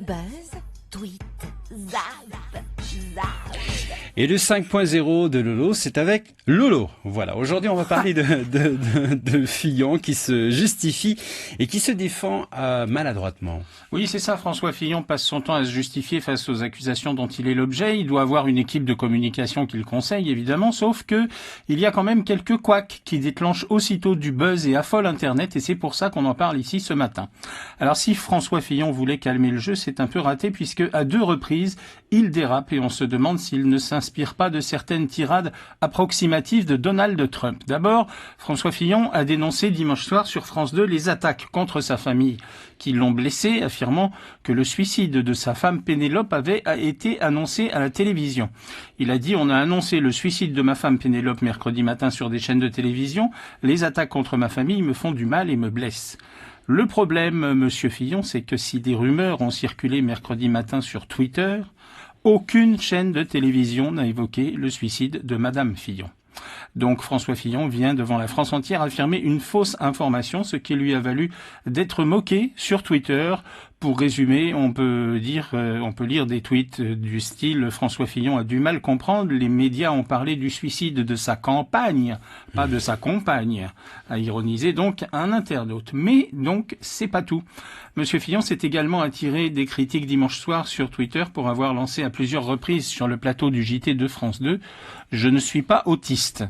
Buzz, tweet, zap, zap. Et le 5.0 de Lolo, c'est avec Lolo. Voilà, aujourd'hui on va parler de Fillon qui se justifie et qui se défend maladroitement. Oui, c'est ça, François Fillon passe son temps à se justifier face aux accusations dont il est l'objet. Il doit avoir une équipe de communication qui le conseille, évidemment, sauf que il y a quand même quelques couacs qui déclenchent aussitôt du buzz et affolent Internet, et c'est pour ça qu'on en parle ici ce matin. Alors si François Fillon voulait calmer le jeu, c'est un peu raté, puisque à 2 reprises, il dérape et on se demande s'il ne s'inspire pas de certaines tirades approximatives de Donald Trump. D'abord, François Fillon a dénoncé dimanche soir sur France 2 les attaques contre sa famille qui l'ont blessé, affirmant que le suicide de sa femme Pénélope avait été annoncé à la télévision. Il a dit « On a annoncé le suicide de ma femme Pénélope mercredi matin sur des chaînes de télévision. Les attaques contre ma famille me font du mal et me blessent. » Le problème, monsieur Fillon, c'est que si des rumeurs ont circulé mercredi matin sur Twitter, aucune chaîne de télévision n'a évoqué le suicide de madame Fillon. Donc François Fillon vient devant la France entière affirmer une fausse information, ce qui lui a valu d'être moqué sur Twitter. Pour résumer, on peut lire des tweets du style « François Fillon a du mal comprendre, les médias ont parlé du suicide de sa campagne, pas de sa compagne », a ironisé donc un internaute. Mais donc, c'est pas tout. Monsieur Fillon s'est également attiré des critiques dimanche soir sur Twitter pour avoir lancé à plusieurs reprises sur le plateau du JT de France 2 « Je ne suis pas autiste ».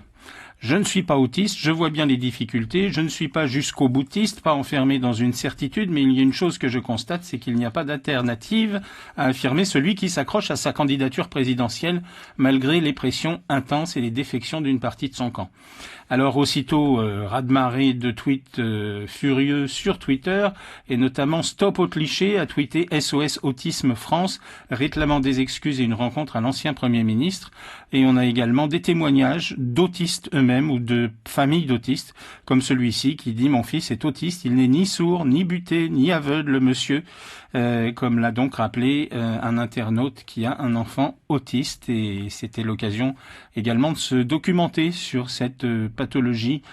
Je ne suis pas autiste, je vois bien les difficultés, je ne suis pas jusqu'au boutiste, pas enfermé dans une certitude, mais il y a une chose que je constate, c'est qu'il n'y a pas d'alternative, a affirmé celui qui s'accroche à sa candidature présidentielle, malgré les pressions intenses et les défections d'une partie de son camp. Alors aussitôt, raz-de-marée de tweets furieux sur Twitter, et notamment Stop au cliché a tweeté SOS Autisme France, réclamant des excuses et une rencontre à l'ancien Premier ministre. Et on a également des témoignages d'autistes eux-mêmes ou de familles d'autistes, comme celui-ci qui dit « Mon fils est autiste, il n'est ni sourd, ni buté, ni aveugle, monsieur », comme l'a donc rappelé un internaute qui a un enfant autiste. Et c'était l'occasion également de se documenter sur cette pathologie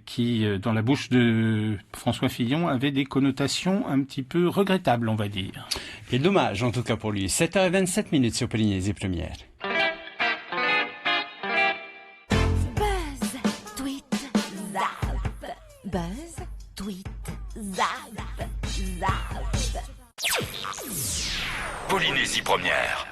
qui, dans la bouche de François Fillon, avait des connotations un petit peu regrettables, on va dire. Et dommage, en tout cas pour lui. 7h27 sur Polynésie Première. Buzz, tweet, zap. Buzz, tweet, zap, zap. Polynésie Première.